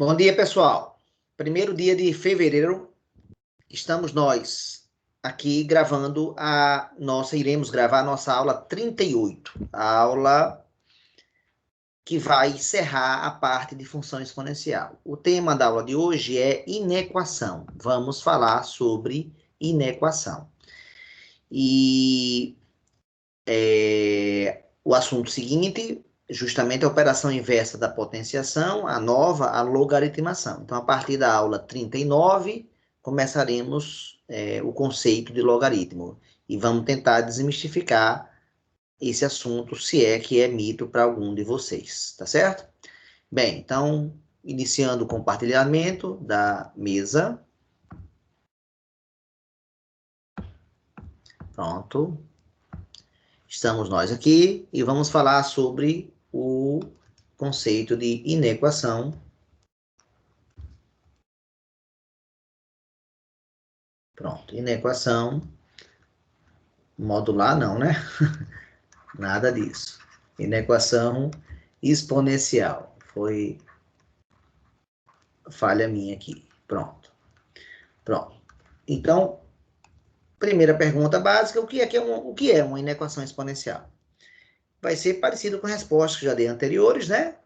Bom dia, pessoal. Primeiro dia de fevereiro, estamos nós aqui gravando iremos gravar a nossa aula 38, a aula que vai encerrar a parte de função exponencial. O tema da aula de hoje é inequação. Vamos falar sobre inequação. E o assunto seguinte, justamente a operação inversa da potenciação, a nova, a logaritmação. Então, a partir da aula 39, começaremos o conceito de logaritmo. E vamos tentar desmistificar esse assunto, se é que é mito para algum de vocês, tá certo? Bem, então, iniciando o compartilhamento da mesa. Pronto. Estamos nós aqui e vamos falar sobre o conceito de inequação. Pronto, inequação modular não, né? Nada disso. Inequação exponencial. Foi falha minha aqui. Pronto. Pronto. Então, primeira pergunta básica, o que é uma inequação exponencial? Vai ser parecido com a resposta que já dei anteriores, né?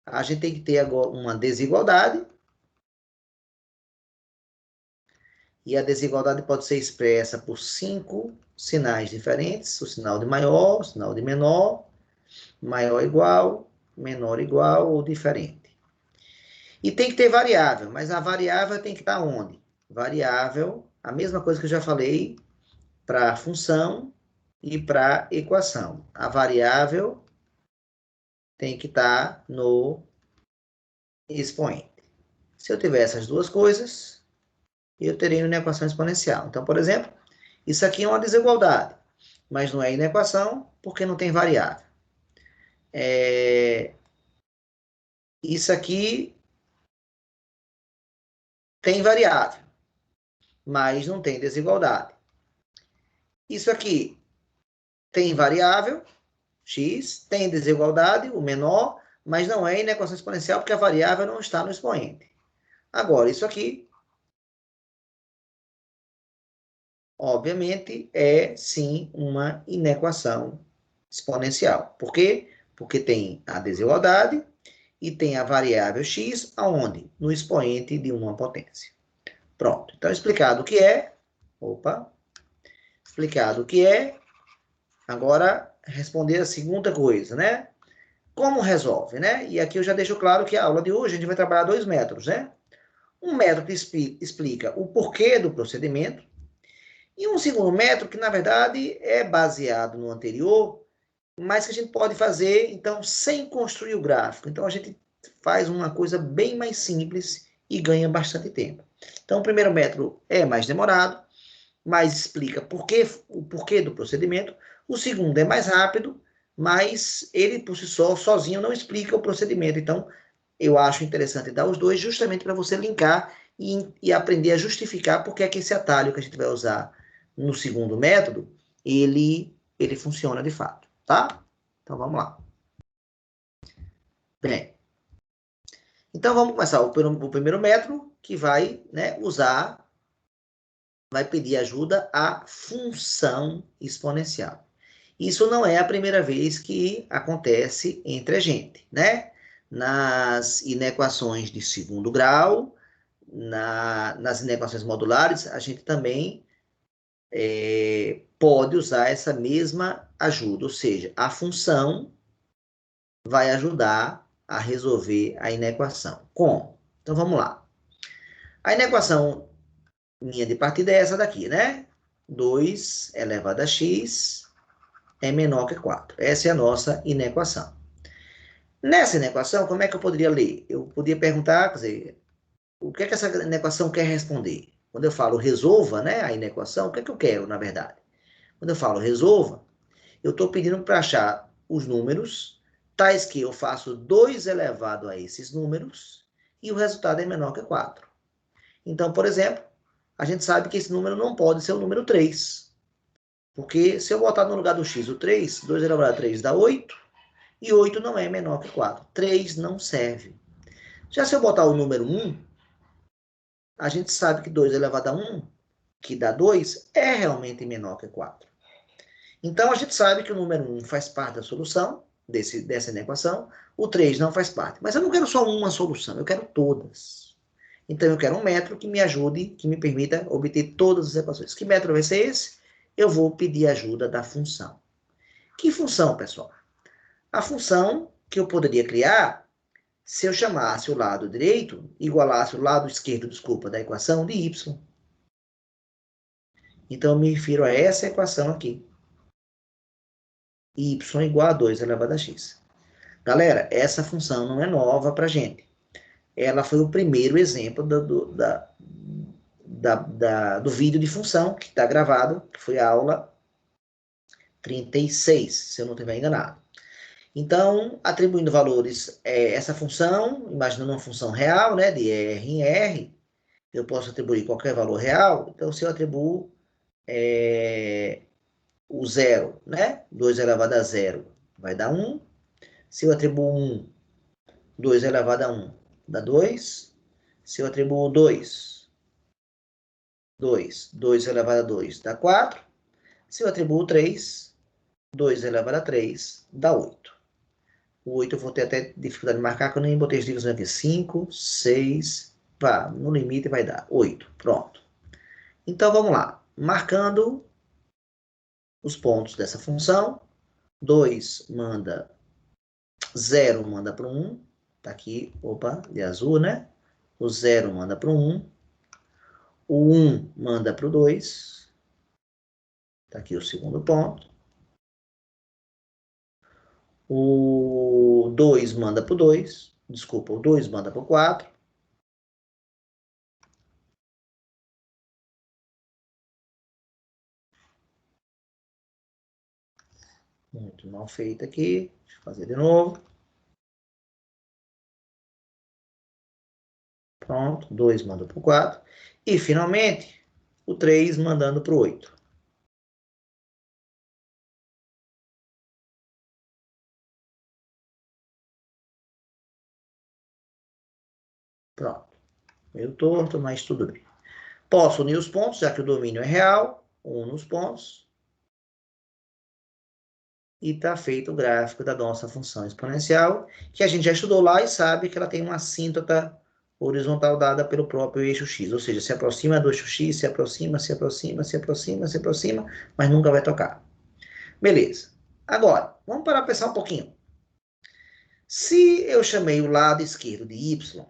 A gente tem que ter agora uma desigualdade. E a desigualdade pode ser expressa por 5 sinais diferentes: o sinal de maior, o sinal de menor, maior igual, menor igual ou diferente. E tem que ter variável, mas a variável tem que estar onde? Variável, a mesma coisa que eu já falei para função e para equação. A variável tem que estar no expoente. Se eu tiver essas duas coisas, eu terei uma equação exponencial. Então, por exemplo, isso aqui é uma desigualdade, mas não é inequação porque não tem variável. Isso aqui tem variável, mas não tem desigualdade. Isso aqui tem variável, x, tem desigualdade, o menor, mas não é inequação exponencial porque a variável não está no expoente. Agora, isso aqui, obviamente, é sim uma inequação exponencial. Por quê? Porque tem a desigualdade e tem a variável x, aonde? No expoente de uma potência. Pronto. Então, explicado o que é. Explicado o que é. Agora, responder a segunda coisa, né? Como resolve, né? E aqui eu já deixo claro que a aula de hoje a gente vai trabalhar 2 métodos, né? Um método que explica o porquê do procedimento e um segundo método que, na verdade, é baseado no anterior, mas que a gente pode fazer, então, sem construir o gráfico. Então, a gente faz uma coisa bem mais simples e ganha bastante tempo. Então, o primeiro método é mais demorado, mas explica o porquê do procedimento. O segundo é mais rápido, mas ele, por si só, sozinho, não explica o procedimento. Então, eu acho interessante dar os dois, justamente para você linkar e aprender a justificar porque é que esse atalho que a gente vai usar no segundo método, ele funciona de fato, tá? Então, vamos lá. Bem, então vamos começar o primeiro método, que vai vai pedir ajuda à função exponencial. Isso não é a primeira vez que acontece entre a gente, né? Nas inequações de segundo grau, nas inequações modulares, a gente também pode usar essa mesma ajuda, ou seja, a função vai ajudar a resolver a inequação. Como? Então, vamos lá. A inequação minha de partida é essa daqui, né? 2 elevado a x é menor que 4. Essa é a nossa inequação. Nessa inequação, como é que eu poderia ler? Eu poderia perguntar, quer dizer, o que é que essa inequação quer responder? Quando eu falo resolva, né, a inequação, o que é que eu quero, na verdade? Quando eu falo resolva, eu estou pedindo para achar os números, tais que eu faço 2 elevado a esses números, e o resultado é menor que 4. Então, por exemplo, a gente sabe que esse número não pode ser o número 3. Porque se eu botar no lugar do x o 3, 2 elevado a 3 dá 8, e 8 não é menor que 4. 3 não serve. Já se eu botar o número 1, a gente sabe que 2 elevado a 1, que dá 2, é realmente menor que 4. Então, a gente sabe que o número 1 faz parte da solução dessa equação, o 3 não faz parte. Mas eu não quero só uma solução, eu quero todas. Então, eu quero um método que me ajude, que me permita obter todas as equações. Que método vai ser esse? Eu vou pedir ajuda da função. Que função, pessoal? A função que eu poderia criar se eu chamasse o lado direito, igualasse o lado esquerdo, desculpa, da equação de y. Então, eu me refiro a essa equação aqui. Y igual a 2 elevado a x. Galera, essa função não é nova para a gente. Ela foi o primeiro exemplo do vídeo de função que está gravado, que foi a aula 36, se eu não estiver enganado. Então, atribuindo valores, essa função, imaginando uma função real, né, de R em R, eu posso atribuir qualquer valor real. Então, se eu atribuo o zero, né, 2 elevado a zero, vai dar 1. Se eu atribuo 1, 2 elevado a 1, dá 2. Se eu atribuo 2, 2 elevado a 2, dá 4. Se eu atribuo 3, 2 elevado a 3, dá 8. O 8 eu vou ter até dificuldade de marcar, que eu nem botei as divisões aqui. 5, 6, pá, no limite vai dar 8. Pronto. Então, vamos lá. Marcando os pontos dessa função. 2 manda 0, manda para o 1. Tá aqui, opa, de azul, né? O 0 manda para o 1. O 1 manda para o 2. Tá aqui o segundo ponto. O 2 manda para o 2. Desculpa, o 2 manda para o 4. Muito mal feito aqui. Deixa eu fazer de novo. Pronto, 2 manda para o 4. E, finalmente, o 3 mandando para o 8. Pronto. Meio torto, mas tudo bem. Posso unir os pontos, já que o domínio é real. Uno os pontos. E está feito o gráfico da nossa função exponencial, que a gente já estudou lá e sabe que ela tem uma assíntota horizontal dada pelo próprio eixo x, ou seja, se aproxima do eixo x, se aproxima, se aproxima, se aproxima, se aproxima, mas nunca vai tocar. Beleza. Agora, vamos parar para pensar um pouquinho. Se eu chamei o lado esquerdo de y,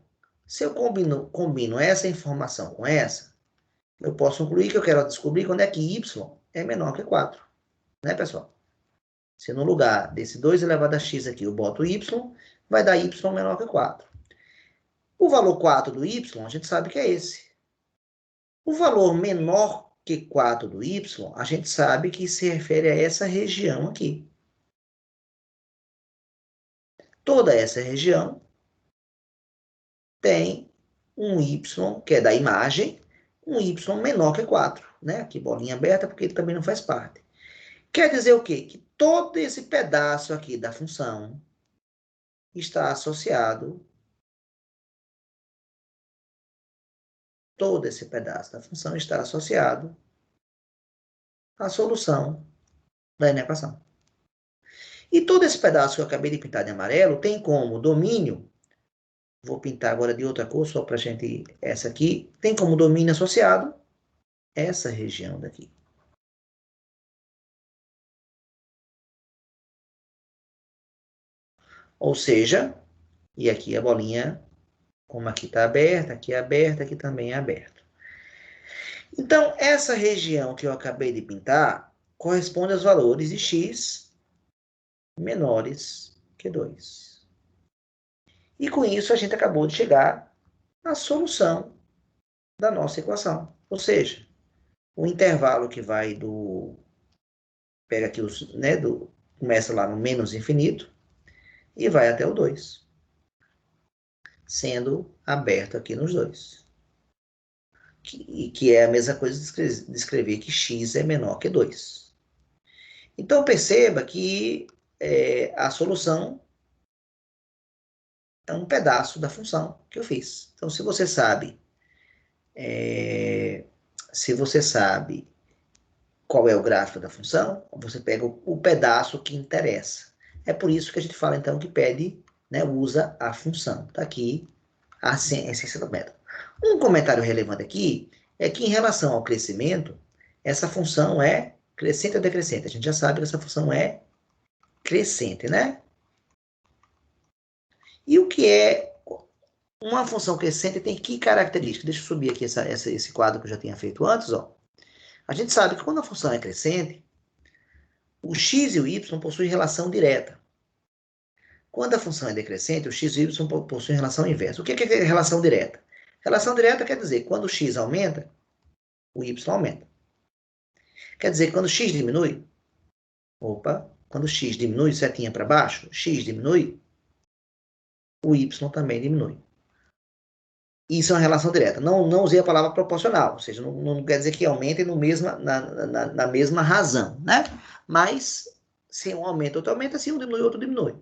se eu combino essa informação com essa, eu posso concluir que eu quero descobrir quando é que y é menor que 4. Né, pessoal? Se no lugar desse 2 elevado a x aqui eu boto y, vai dar y menor que 4. O valor 4 do y, a gente sabe que é esse. O valor menor que 4 do y, a gente sabe que se refere a essa região aqui. Toda essa região tem um y, que é da imagem, um y menor que 4. Né? Aqui bolinha aberta, porque ele também não faz parte. Quer dizer o quê? Que todo esse pedaço aqui da função está associado, todo esse pedaço da função está associado à solução da inequação. E todo esse pedaço que eu acabei de pintar de amarelo tem como domínio, vou pintar agora de outra cor, só para a gente, essa aqui, tem como domínio associado essa região daqui. Ou seja, e aqui a bolinha, como aqui está aberta, aqui também é aberto. Então, essa região que eu acabei de pintar corresponde aos valores de x menores que 2. E com isso a gente acabou de chegar à solução da nossa equação. Ou seja, o intervalo que vai do... Pega aqui os... Né, começa lá no menos infinito e vai até o 2. Sendo aberto aqui nos dois. Que é a mesma coisa de escrever que x é menor que 2. Então, perceba que a solução é um pedaço da função que eu fiz. Então, se você sabe qual é o gráfico da função, você pega o pedaço que interessa. É por isso que a gente fala, então, que pede, né, usa a função. Está aqui a essência do método. Um comentário relevante aqui é que, em relação ao crescimento, essa função é crescente ou decrescente. A gente já sabe que essa função é crescente, né? E o que é uma função crescente tem que característica? Deixa eu subir aqui esse quadro que eu já tinha feito antes, ó. A gente sabe que quando a função é crescente, o x e o y possuem relação direta. Quando a função é decrescente, o x e o y possuem relação inversa. O que é relação direta? Relação direta quer dizer, quando o x aumenta, o y aumenta. Quer dizer, quando o x diminui, quando o x diminui, setinha para baixo, x diminui, o y também diminui. Isso é uma relação direta. Não usei a palavra proporcional, ou seja, não quer dizer que aumentem na mesma razão, né? Mas, se um aumenta, outro aumenta, se um diminui, outro diminui.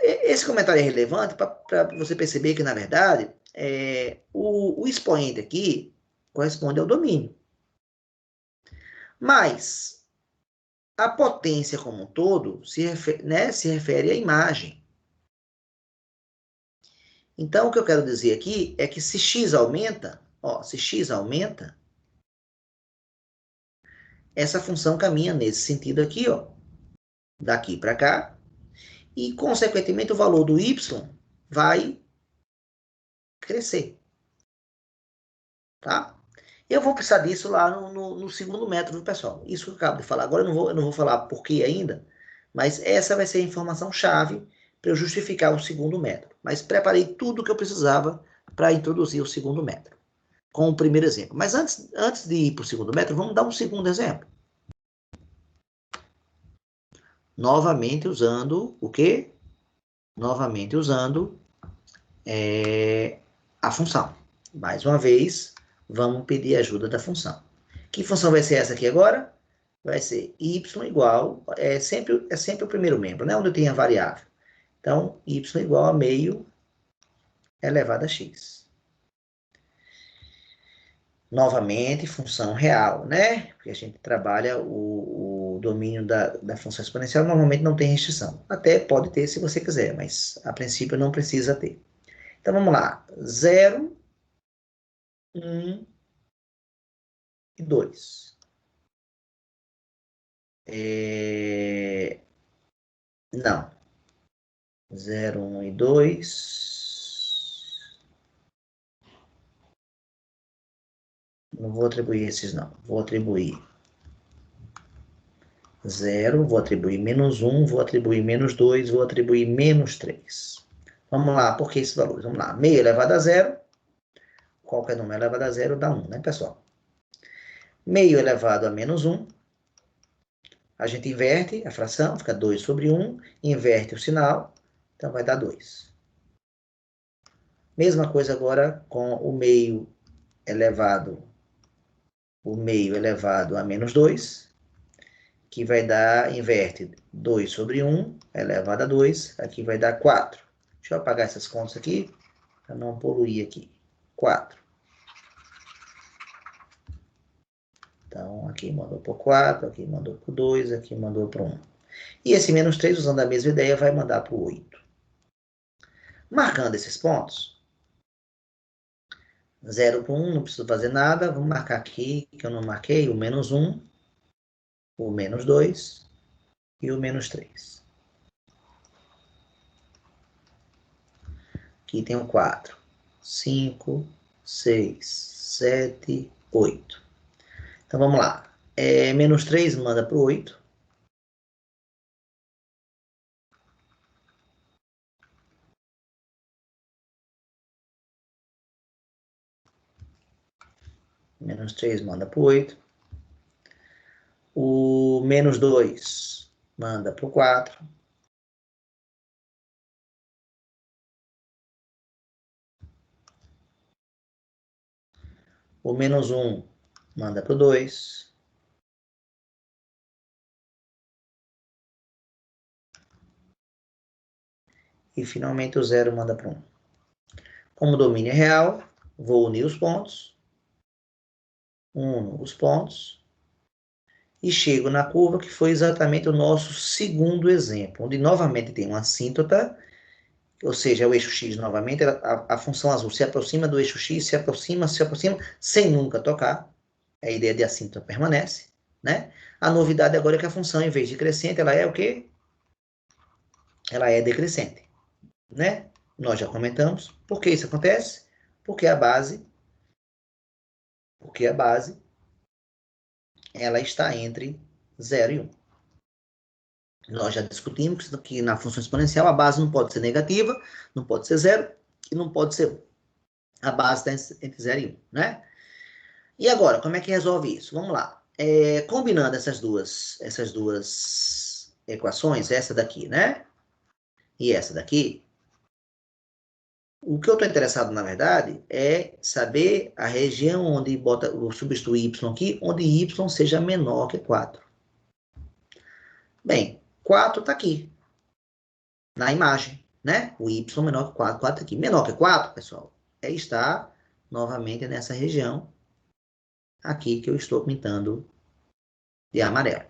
Esse comentário é relevante para você perceber que, na verdade, o expoente aqui corresponde ao domínio. Mas a potência como um todo se refere à imagem. Então, o que eu quero dizer aqui é que se x aumenta, se x aumenta, essa função caminha nesse sentido aqui, daqui para cá, e, consequentemente, o valor do y vai crescer, tá? Eu vou precisar disso lá no segundo método, pessoal. Isso que eu acabo de falar. Agora eu não vou falar por que ainda, mas essa vai ser a informação-chave para eu justificar o segundo método. Mas preparei tudo o que eu precisava para introduzir o segundo método, com o primeiro exemplo. Mas antes de ir para o segundo método, vamos dar um segundo exemplo. Novamente usando o quê? Novamente usando a função. Mais uma vez, vamos pedir ajuda da função. Que função vai ser essa aqui agora? Vai ser y igual, é sempre o primeiro membro, né? Onde eu tenho a variável. Então, y igual a meio elevado a x. Novamente, função real, né? Porque a gente trabalha o domínio da função exponencial, normalmente não tem restrição. Até pode ter se você quiser, mas a princípio não precisa ter. Então, vamos lá. 0, 1 e 2. Não. 0, 1 e 2. Não vou atribuir esses, não. Vou atribuir 0, vou atribuir menos 1, vou atribuir menos 2, vou atribuir menos 3. Vamos lá, por que esses valores? Vamos lá. Meio elevado a 0. Qualquer número elevado a 0 dá 1, né, pessoal? Meio elevado a menos 1. A gente inverte a fração, fica 2 sobre 1. Inverte o sinal, então vai dar 2. Mesma coisa agora com o meio elevado a menos 2, que vai dar, inverte 2 sobre 1, elevado a 2, aqui vai dar 4. Deixa eu apagar essas contas aqui, para não poluir aqui. 4. Então, aqui mandou por 4, aqui mandou por 2, aqui mandou por 1. E esse menos 3, usando a mesma ideia, vai mandar por 8. Marcando esses pontos, 0 por 1, não preciso fazer nada. Vamos marcar aqui, que eu não marquei, o menos 1, o menos 2 e o menos 3. Aqui tem o 4, 5, 6, 7, 8. Então, vamos lá. Menos 3 manda para o 8. Menos 3 manda para o 8. O menos 2 manda para o 4. O menos 1 manda para o 2. e finalmente o 0 manda para 1. Como o domínio é real, vou unir os pontos, uno os pontos, e chego na curva que foi exatamente o nosso segundo exemplo, onde novamente tem uma assíntota, ou seja, o eixo x novamente, a função azul se aproxima do eixo x, se aproxima, sem nunca tocar. A ideia de assíntota permanece, né? A novidade agora é que a função, em vez de crescente, ela é o quê? Ela é decrescente, né? Nós já comentamos. Por que isso acontece? Porque a base, ela está entre 0 e 1. Nós já discutimos que na função exponencial a base não pode ser negativa, não pode ser 0 e não pode ser 1. A base está entre 0 e 1, né? E agora, como é que resolve isso? Vamos lá. Combinando essas duas equações, essa daqui, né? E essa daqui, o que eu estou interessado, na verdade, é saber a região onde eu substituo y aqui, onde y seja menor que 4. Bem, 4 está aqui, na imagem, né? O y menor que 4, 4 aqui. Menor que 4, pessoal, está novamente nessa região aqui que eu estou pintando de amarelo.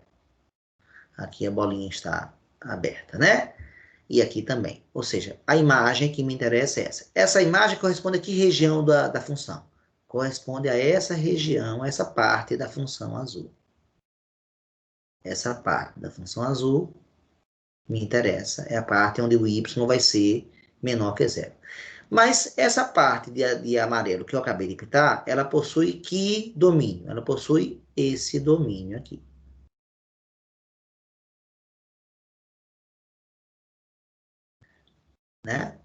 Aqui a bolinha está aberta, né? E aqui também. Ou seja, a imagem que me interessa é essa. Essa imagem corresponde a que região da função? Corresponde a essa região, essa parte da função azul. Essa parte da função azul me interessa. É a parte onde o y vai ser menor que 0. Mas essa parte de amarelo que eu acabei de pintar, ela possui que domínio? Ela possui esse domínio aqui. Né?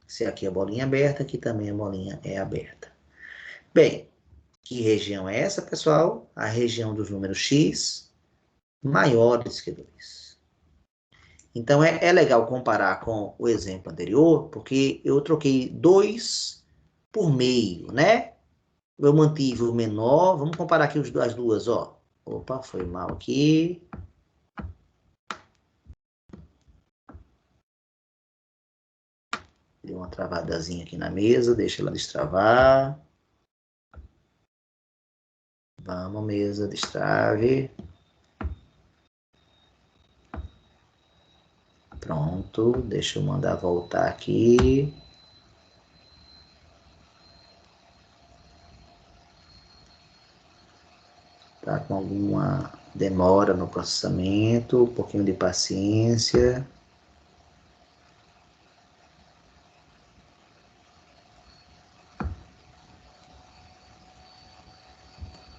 Se aqui a bolinha é aberta, aqui também a bolinha é aberta. Bem, que região é essa, pessoal? A região dos números x maiores que 2. Então, é legal comparar com o exemplo anterior, porque eu troquei 2 por meio, né? Eu mantive o menor. Vamos comparar aqui as duas, ó. Opa, foi mal aqui. Deu uma travadazinha aqui na mesa, deixa ela destravar. Vamos, mesa, destrave. Pronto, deixa eu mandar voltar aqui. Tá com alguma demora no processamento, um pouquinho de paciência.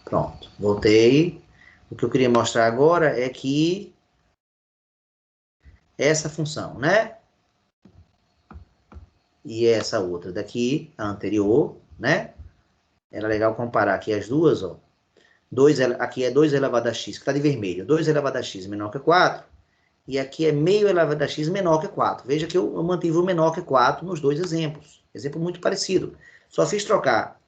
Pronto, voltei. O que eu queria mostrar agora é que essa função, né? E essa outra daqui, a anterior, né? Era legal comparar aqui as duas, ó. Aqui é 2 elevado a x, que está de vermelho. 2 elevado a x menor que 4. E aqui é meio elevado a x menor que 4. Veja que eu mantive o menor que 4 nos dois exemplos. Exemplo muito parecido. Só fiz trocar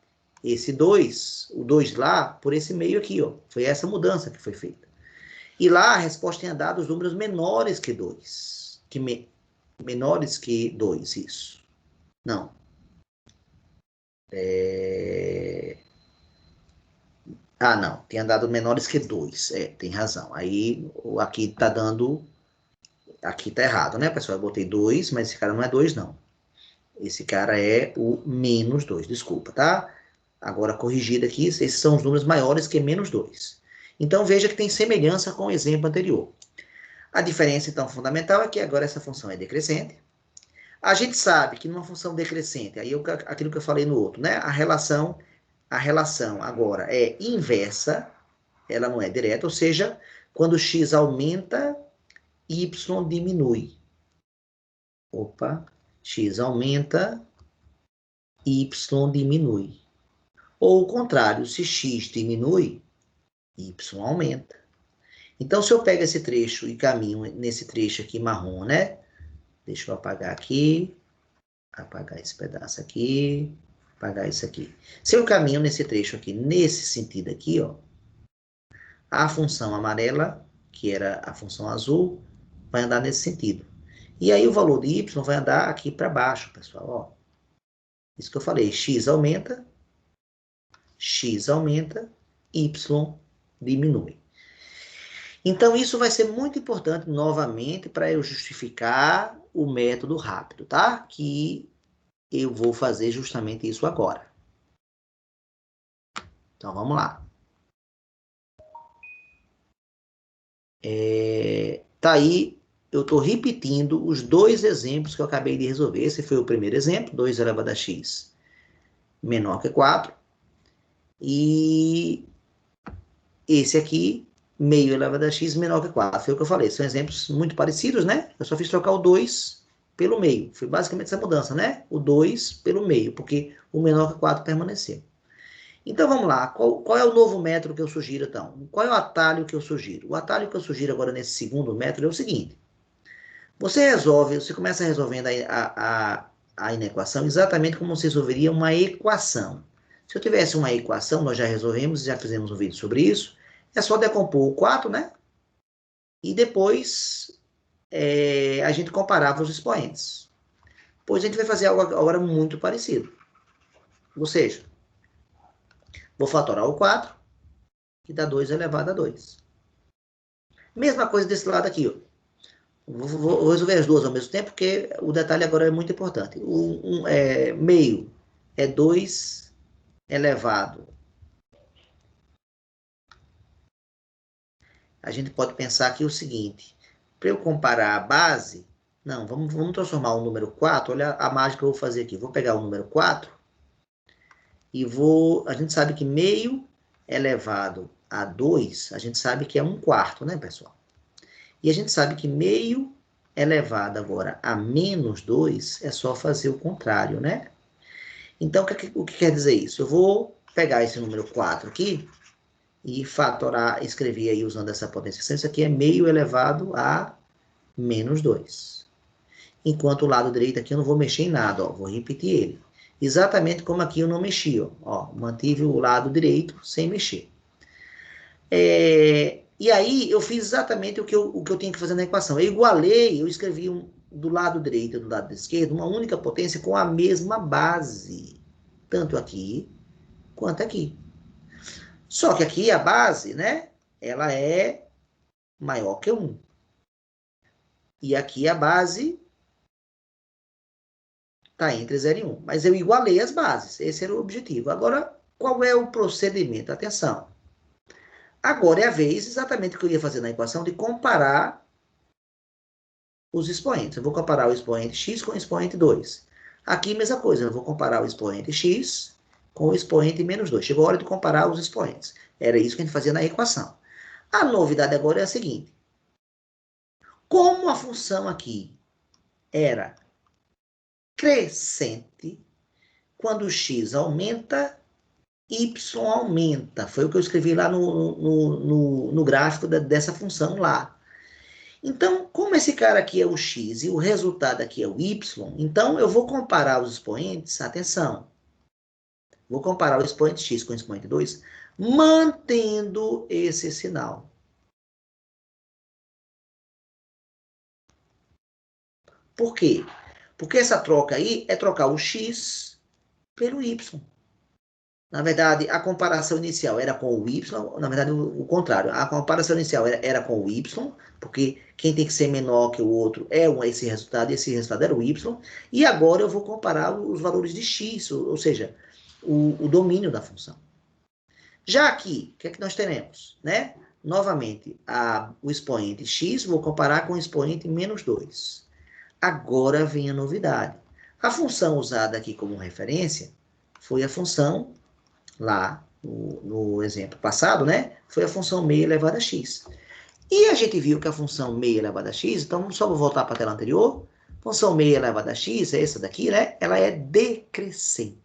esse 2, o 2 lá, por esse meio aqui, ó. Foi essa mudança que foi feita. E lá a resposta tinha dado os números menores que 2. Menores que 2, isso. Não. Ah, não. Tinha dado menores que 2. Tem razão. Aí, aqui tá dando... Aqui tá errado, né, pessoal? Eu botei 2, mas esse cara não é 2, não. Esse cara é o menos 2, desculpa, tá? Agora, corrigido aqui, esses são os números maiores que menos 2. Então, veja que tem semelhança com o exemplo anterior. A diferença, então, fundamental é que agora essa função é decrescente. A gente sabe que numa função decrescente, aí aquilo que eu falei no outro, né? A relação agora é inversa, ela não é direta, ou seja, quando x aumenta, y diminui. Opa, x aumenta, y diminui. Ou o contrário, se x diminui, y aumenta. Então, se eu pego esse trecho e caminho nesse trecho aqui marrom, né? Deixa eu apagar aqui, apagar esse pedaço aqui, apagar isso aqui. Se eu caminho nesse trecho aqui, nesse sentido aqui, ó, a função amarela, que era a função azul, vai andar nesse sentido. E aí o valor de y vai andar aqui para baixo, pessoal. Ó. Isso que eu falei, x aumenta, y diminui. Então, isso vai ser muito importante, novamente, para eu justificar o método rápido, tá? Que eu vou fazer justamente isso agora. Então, vamos lá. Tá aí, eu estou repetindo os dois exemplos que eu acabei de resolver. Esse foi o primeiro exemplo, 2 elevado a x menor que 4. E esse aqui, meio elevado a x menor que 4. Foi o que eu falei. São exemplos muito parecidos, né? Eu só fiz trocar o 2 pelo meio. Foi basicamente essa mudança, né? O 2 pelo meio, porque o menor que 4 permaneceu. Então, vamos lá. Qual é o novo método que eu sugiro, então? Qual é o atalho que eu sugiro? O atalho que eu sugiro agora nesse segundo método é o seguinte. Você começa resolvendo a inequação exatamente como você resolveria uma equação. Se eu tivesse uma equação, nós já resolvemos, já fizemos um vídeo sobre isso, é só decompor o 4, né? E depois a gente comparava os expoentes. Pois a gente vai fazer algo agora muito parecido. Ou seja, vou fatorar o 4, que dá 2 elevado a 2. Mesma coisa desse lado aqui, ó. Vou resolver as duas ao mesmo tempo, porque o detalhe agora é muito importante. Meio é 2 elevado. A gente pode pensar aqui o seguinte. Para eu comparar a base, não, vamos transformar o número 4. Olha a mágica que eu vou fazer aqui. Vou pegar o número 4 e vou... A gente sabe que meio elevado a 2, a gente sabe que é 1/4, né, pessoal? E a gente sabe que meio elevado agora a menos 2 é só fazer o contrário, né? Então, o que quer dizer isso? Eu vou pegar esse número 4 aqui e fatorar, escrever aí usando essa potenciação. Isso aqui é meio elevado a menos 2. Enquanto o lado direito aqui eu não vou mexer em nada, ó, vou repetir ele. Exatamente como aqui eu não mexi, ó, mantive o lado direito sem mexer. E aí eu fiz exatamente o que eu tinha que fazer na equação. Eu igualei, eu escrevi do lado direito e do lado esquerdo uma única potência com a mesma base. Tanto aqui quanto aqui. Só que aqui a base, né? Ela é maior que 1. E aqui a base está entre 0 e 1. Mas eu igualei as bases. Esse era o objetivo. Agora, qual é o procedimento? Atenção. Agora é a vez, exatamente o que eu ia fazer na equação, de comparar os expoentes. Eu vou comparar o expoente x com o expoente 2. Aqui, mesma coisa. Eu vou comparar o expoente x com o expoente menos 2. Chegou a hora de comparar os expoentes. Era isso que a gente fazia na equação. A novidade agora é a seguinte. Como a função aqui era crescente, quando x aumenta, y aumenta. Foi o que eu escrevi lá no gráfico dessa função lá. Então, como esse cara aqui é o x e o resultado aqui é o y, então eu vou comparar os expoentes, atenção, vou comparar o expoente x com o expoente 2, mantendo esse sinal. Por quê? Porque essa troca aí é trocar o x pelo y. Na verdade, a comparação inicial era com o y, na verdade, o contrário. A comparação inicial era com o y, porque quem tem que ser menor que o outro é esse resultado, e esse resultado era o y. E agora eu vou comparar os valores de x, ou seja, o domínio da função. Já aqui, o que é que nós teremos? Né? Novamente, o expoente x, vou comparar com o expoente menos 2. Agora vem a novidade. A função usada aqui como referência foi a função lá no exemplo passado, né? Foi a função meio elevado a x. E a gente viu que a função meio elevado a x, então só vou voltar para a tela anterior. Função meio elevado a x, é essa daqui, né? Ela é decrescente.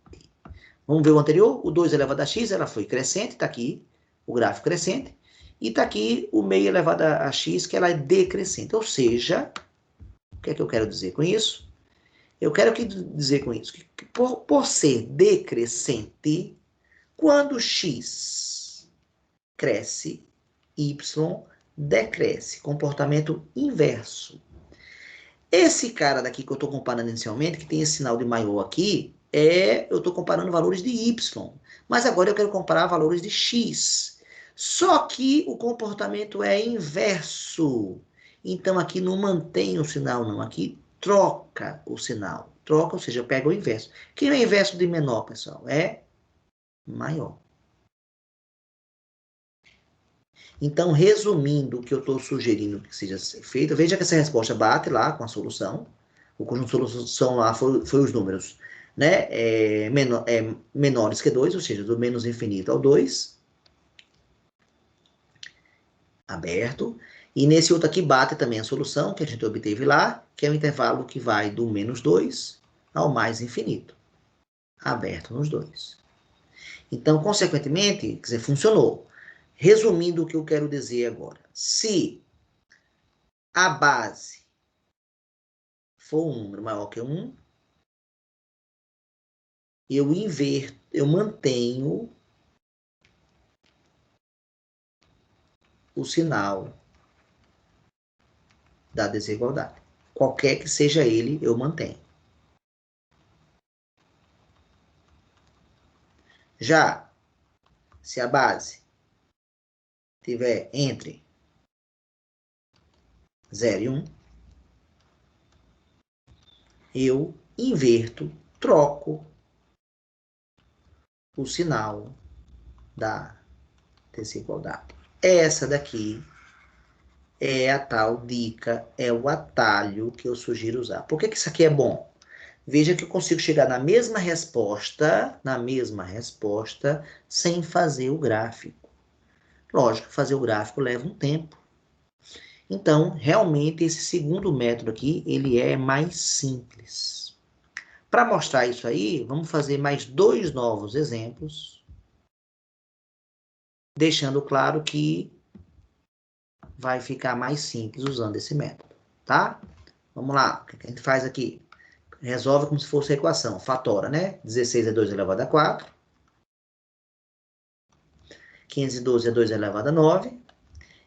Vamos ver o anterior? O 2 elevado a x, ela foi crescente, está aqui o gráfico crescente. E está aqui o meio elevado a x, que ela é decrescente. Ou seja, o que é que eu quero dizer com isso? Eu quero dizer com isso que por ser decrescente, quando x cresce, y decresce. Comportamento inverso. Esse cara daqui que eu estou comparando inicialmente, que tem esse sinal de maior aqui, eu estou comparando valores de y. Mas agora eu quero comparar valores de x. Só que o comportamento é inverso. Então aqui não mantém o sinal, não. Aqui troca o sinal. Troca, ou seja, pega o inverso. Quem é o inverso de menor, pessoal? É maior. Então, resumindo o que eu estou sugerindo que seja feito, veja que essa resposta bate lá com a solução. O conjunto de solução lá foi os números, né? Menores que 2, ou seja, do menos infinito ao 2. Aberto. E nesse outro aqui bate também a solução que a gente obteve lá, que é o intervalo que vai do menos 2 ao mais infinito. Aberto nos dois. Então, consequentemente, quer dizer, funcionou. Resumindo o que eu quero dizer agora. Se a base for um número maior que 1, eu inverto, eu mantenho o sinal da desigualdade. Qualquer que seja ele, eu mantenho. Já, se a base tiver entre 0 e 1, eu inverto, troco o sinal da desigualdade. Essa daqui é a tal dica, é o atalho que eu sugiro usar. Por que isso aqui é bom? Veja que eu consigo chegar na mesma resposta, sem fazer o gráfico. Lógico, fazer o gráfico leva um tempo. Então, realmente, esse segundo método aqui, ele é mais simples. Para mostrar isso aí, vamos fazer mais 2 novos exemplos, deixando claro que vai ficar mais simples usando esse método, tá? Vamos lá, o que a gente faz aqui? Resolve como se fosse a equação, fatora, né? 16 é 2 elevado a 4. 512 é 2 elevado a 9.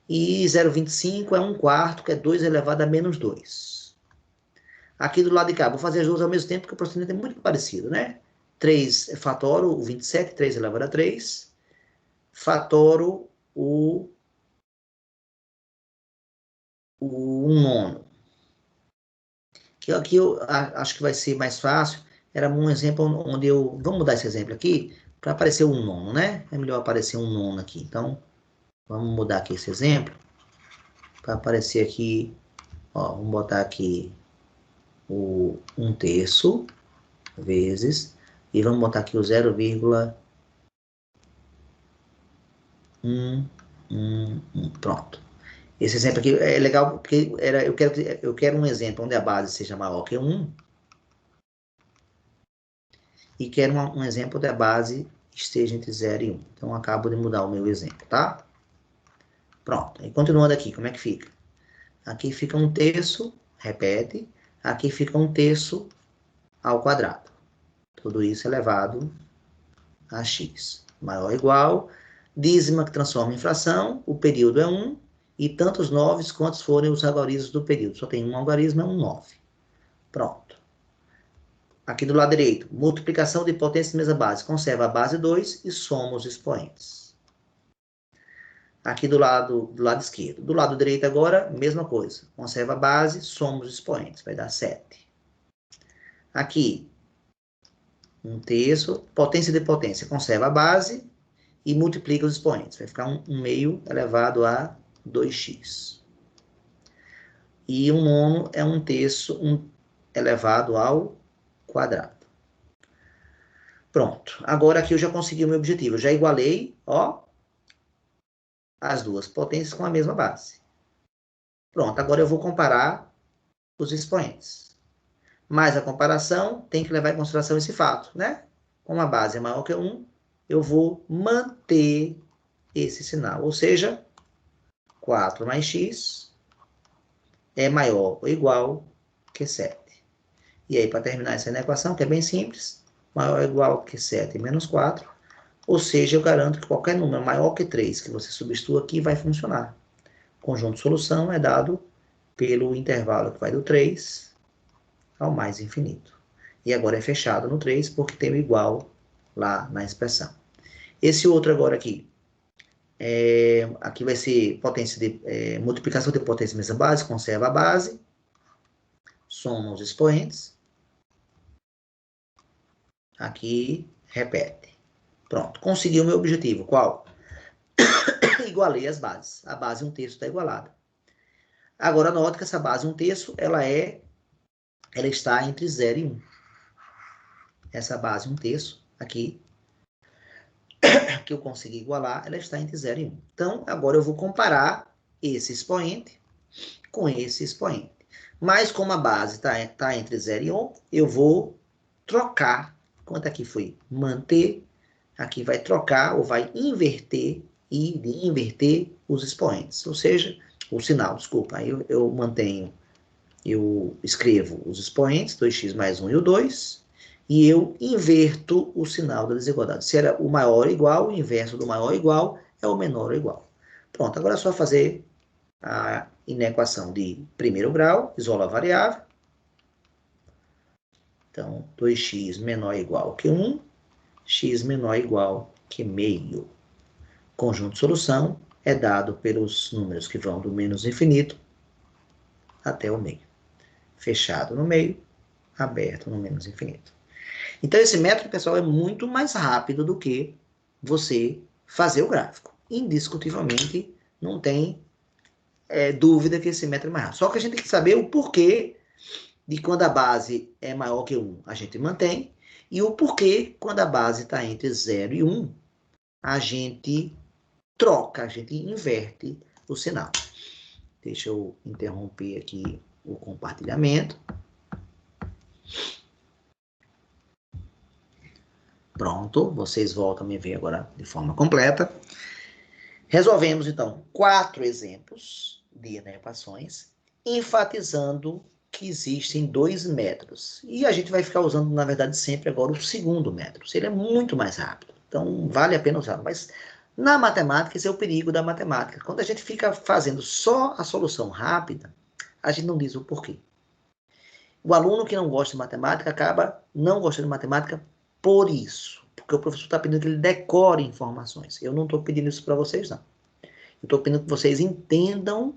E 0,25 é 1 quarto, que é 2 elevado a menos 2. Aqui do lado de cá, vou fazer as duas ao mesmo tempo, porque o procedimento é muito parecido, né? 3 fatoro o 27, 3 elevado a 3. Fatoro o 1 nono. Que aqui eu acho que vai ser mais fácil. Era um exemplo onde eu... Vamos mudar esse exemplo aqui para aparecer um nono, né? É melhor aparecer um nono aqui. Então, vamos mudar aqui esse exemplo para aparecer aqui... Ó, vamos botar aqui o 1/3 vezes... E vamos botar aqui o 0,111. Pronto. Esse exemplo aqui é legal porque eu quero um exemplo onde a base seja maior que 1. E quero um exemplo onde a base esteja entre 0 e 1. Então, eu acabo de mudar o meu exemplo, tá? Pronto. E continuando aqui, como é que fica? Aqui fica 1/3, repete. Aqui fica 1/3 ao quadrado. Tudo isso elevado a x. Maior ou igual. Dízima que transforma em fração. O período é 1. E tantos 9 quantos forem os algarismos do período. Só tem um algarismo, é um 9. Pronto. Aqui do lado direito, multiplicação de potência de mesma base. Conserva a base 2 e soma os expoentes. Aqui do lado esquerdo. Do lado direito agora, mesma coisa. Conserva a base, soma os expoentes. Vai dar 7. Aqui, 1/3. Potência de potência. Conserva a base e multiplica os expoentes. Vai ficar 1 meio elevado a 2x. E 1 nono é 1/3 elevado ao quadrado. Pronto. Agora aqui eu já consegui o meu objetivo. Eu já igualei, ó, as duas potências com a mesma base. Pronto. Agora eu vou comparar os expoentes. Mas a comparação tem que levar em consideração esse fato, né? Como a base é maior que 1, eu vou manter esse sinal. Ou seja, 4 mais x é maior ou igual que 7. E aí, para terminar essa equação, que é bem simples, maior ou igual que 7 menos 4, ou seja, eu garanto que qualquer número maior que 3 que você substitua aqui vai funcionar. O conjunto de solução é dado pelo intervalo que vai do 3 ao mais infinito. E agora é fechado no 3 porque tem o igual lá na expressão. Esse outro agora aqui, aqui vai ser potência de, multiplicação de potência vezes a base, conserva a base, soma os expoentes, aqui repete. Pronto, consegui o meu objetivo. Qual? Igualei as bases. A base 1/3 está igualada. Agora, note que essa base 1/3, ela está entre 0 e 1. Essa base 1/3 aqui, que eu consegui igualar, ela está entre 0 e 1. Então, agora eu vou comparar esse expoente com esse expoente. Mas como a base tá entre 0 e 1, eu vou trocar. Quanto aqui foi? Manter. Aqui vai trocar ou vai inverter e inverter os expoentes. Ou seja, o sinal, desculpa. Aí eu mantenho, eu escrevo os expoentes, 2x mais 1 e o 2, e eu inverto o sinal da desigualdade. Se era o maior ou igual, o inverso do maior ou igual é o menor ou igual. Pronto, agora é só fazer a inequação de primeiro grau, isola a variável. Então, 2x menor ou igual que 1, x menor ou igual que meio. Conjunto de solução é dado pelos números que vão do menos infinito até o meio. Fechado no meio, aberto no menos infinito. Então, esse método, pessoal, é muito mais rápido do que você fazer o gráfico. Indiscutivelmente, não tem dúvida que esse método é mais rápido. Só que a gente tem que saber o porquê de quando a base é maior que 1, a gente mantém, e o porquê quando a base está entre 0 e 1, a gente troca, a gente inverte o sinal. Deixa eu interromper aqui o compartilhamento. Pronto, vocês voltam a me ver agora de forma completa. Resolvemos, então, 4 exemplos de inequações, enfatizando que existem 2 métodos. E a gente vai ficar usando, na verdade, sempre agora o segundo método. Ele é muito mais rápido, então vale a pena usar. Mas na matemática, esse é o perigo da matemática. Quando a gente fica fazendo só a solução rápida, a gente não diz o porquê. O aluno que não gosta de matemática acaba não gostando de matemática por isso. Porque o professor está pedindo que ele decore informações. Eu não estou pedindo isso para vocês, não. Eu estou pedindo que vocês entendam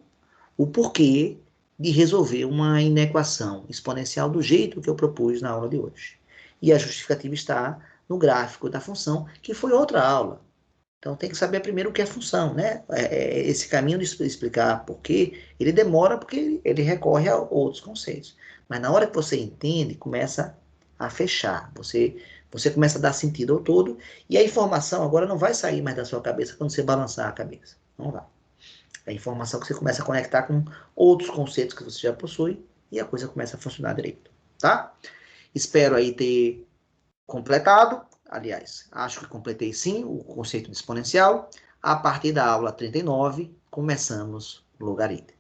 o porquê de resolver uma inequação exponencial do jeito que eu propus na aula de hoje. E a justificativa está no gráfico da função, que foi outra aula. Então tem que saber primeiro o que é função, né? Esse caminho de explicar porquê, ele demora porque ele recorre a outros conceitos. Mas na hora que você entende, começa a fechar. Você começa a dar sentido ao todo, e a informação agora não vai sair mais da sua cabeça quando você balançar a cabeça. Não vai. É a informação que você começa a conectar com outros conceitos que você já possui, e a coisa começa a funcionar direito, tá? Espero aí ter completado. Aliás, acho que completei sim o conceito de exponencial. A partir da aula 39, começamos o logaritmo.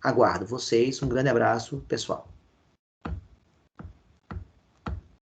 Aguardo vocês. Um grande abraço, pessoal.